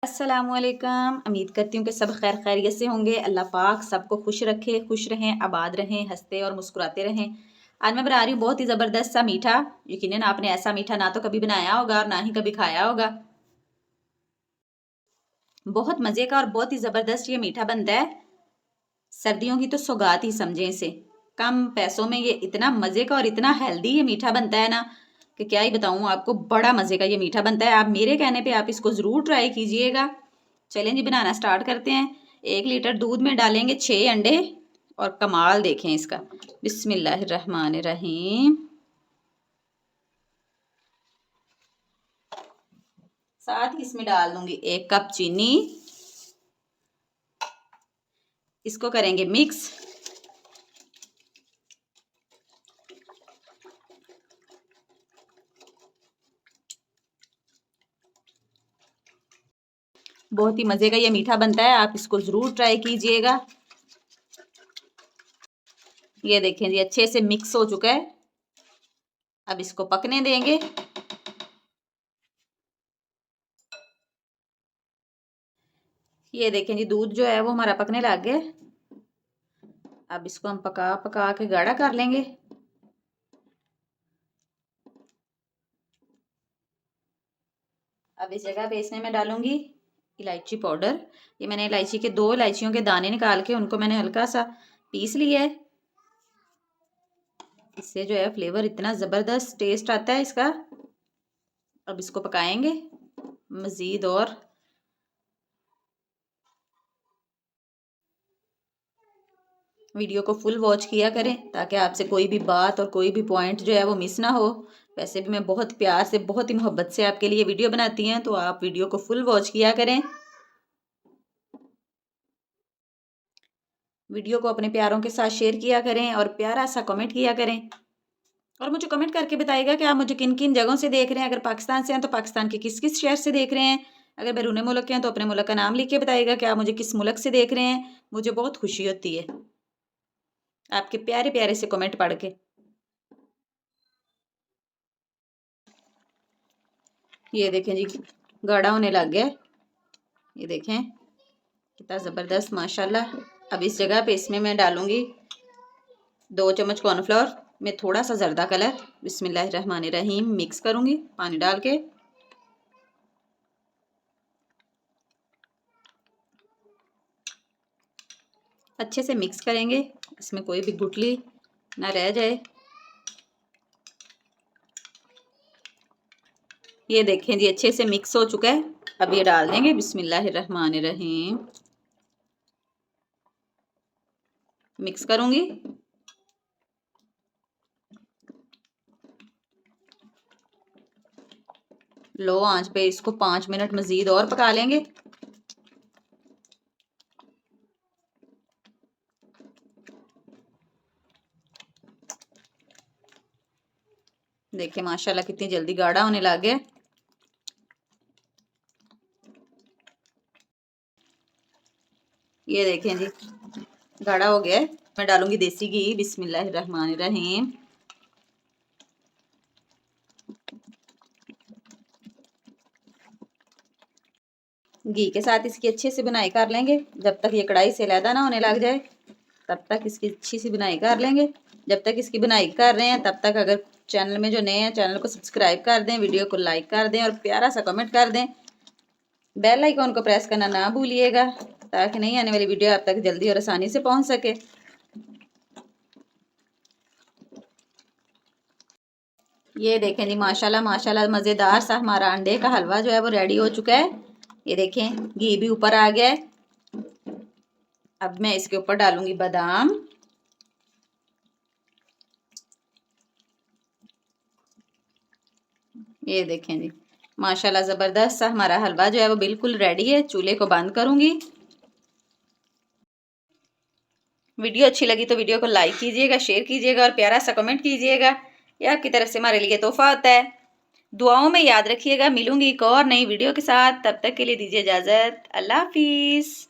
अस्सलामुअलैकुम। उम्मीद करती हूँ कि सब खैर खैरियत से होंगे। अल्लाह पाक सबको खुश रखे, खुश रहें, आबाद रहें, हंसते और मुस्कुराते रहें। आज मैं बना रही हूँ बहुत ही ज़बरदस्त सा मीठा। यकीनन आपने ऐसा मीठा ना तो कभी बनाया होगा और ना ही कभी खाया होगा। बहुत मज़े का और बहुत ही ज़बरदस्त ये मीठा बनता है। सर्दियों की तो सौगात ही समझें इसे। कम पैसों में ये इतना मज़े का और इतना हेल्दी ये मीठा बनता है ना कि क्या ही बताऊँ आपको। बड़ा मज़े का ये मीठा बनता है। आप मेरे कहने पे आप इसको ज़रूर ट्राई कीजिएगा। चलें जी, बनाना स्टार्ट करते हैं। 1 लीटर दूध में डालेंगे 6 अंडे और कमाल देखें इसका। बिस्मिल्लाहिर्रहमानिर्रहीम। साथ ही इसमें डाल दूंगी 1 कप चीनी। इसको करेंगे मिक्स। बहुत ही मज़े का ये मीठा बनता है, आप इसको ज़रूर ट्राई कीजिएगा। ये देखें जी, अच्छे से मिक्स हो चुका है। अब इसको पकने देंगे। ये देखें जी, दूध जो है वो हमारा पकने लग गया। अब इसको हम पका पका के गाढ़ा कर लेंगे। अब इस जगह पे इसमें मैं डालूंगी इलायची पाउडर। ये मैंने इलायची के 2 इलायचियों के दाने निकाल के उनको मैंने हल्का सा पीस लिया है। इससे जो है फ्लेवर इतना ज़बरदस्त टेस्ट आता है इसका। अब इसको पकाएंगे मज़ीद और। वीडियो को फुल वॉच किया करें ताकि आपसे कोई भी बात और कोई भी पॉइंट जो है वो मिस ना हो। वैसे भी मैं बहुत प्यार से, बहुत ही मोहब्बत से आपके लिए वीडियो बनाती हैं, तो आप वीडियो को फुल वॉच किया करें। वीडियो को अपने प्यारों के साथ शेयर किया करें और प्यारा सा कमेंट किया करें। और मुझे कमेंट करके बताइएगा कि आप मुझे किन किन जगहों से देख रहे हैं। अगर पाकिस्तान से हैं तो पाकिस्तान के किस किस शहर से देख रहे हैं। अगर बैरून मुल्क के हैं तो अपने मुल्क का नाम लिख के बताइएगा कि आप मुझे किस मुल्क से देख रहे हैं। मुझे बहुत खुशी होती है आपके प्यारे प्यारे से कमेंट पढ़ के। ये देखें जी, गाढ़ा होने लग गया। ये देखें कितना ज़बरदस्त माशाल्लाह। अब इस जगह पे इसमें मैं डालूंगी 2 चम्मच कॉर्नफ्लोर में थोड़ा सा जर्दा कलर। बिस्मिल्लाहिर्रहमानिर्रहीम। मिक्स करूंगी पानी डाल के। अच्छे से मिक्स करेंगे, इसमें कोई भी गुठली ना रह जाए। ये देखें जी, अच्छे से मिक्स हो चुका है। अब ये डाल देंगे बिस्मिल्लाहिर्रहमानिर्रहीम। मिक्स करूंगी। लो आंच पे इसको 5 मिनट मजीद और पका लेंगे। देखिए माशाल्लाह कितनी जल्दी गाढ़ा होने लग गया। ये देखें जी, गाढ़ा हो गया है। मैं डालूंगी देसी घी। बिस्मिल्लाहिर्रहमानिर्रहीम। घी के साथ इसकी अच्छे से बुनाई कर लेंगे जब तक ये कढ़ाई से अलहदा ना होने लग जाए। तब तक इसकी अच्छी सी बुनाई कर लेंगे। जब तक इसकी बुनाई कर रहे हैं तब तक अगर चैनल में जो नए हैं चैनल को सब्सक्राइब कर दें, वीडियो को लाइक कर दें और प्यारा सा कमेंट कर दें। बेल आइकॉन को प्रेस करना ना भूलिएगा ताकि नई आने वाली वीडियो आप तक जल्दी और आसानी से पहुंच सके। ये देखें जी, माशाल्लाह माशाल्लाह मज़ेदार सा हमारा अंडे का हलवा जो है वो रेडी हो चुका है। ये देखें घी भी ऊपर आ गया है। अब मैं इसके ऊपर डालूंगी बादाम। ये देखें जी, माशाल्लाह ज़बरदस्त सा हमारा हलवा जो है वो बिल्कुल रेडी है। चूल्हे को बंद करूंगी। वीडियो अच्छी लगी तो वीडियो को लाइक कीजिएगा, शेयर कीजिएगा और प्यारा सा कमेंट कीजिएगा। यह आपकी तरफ से हमारे लिए तोहफा होता है। दुआओं में याद रखिएगा। मिलूंगी एक और नई वीडियो के साथ, तब तक के लिए दीजिए इजाज़त। अल्लाह हाफिज़।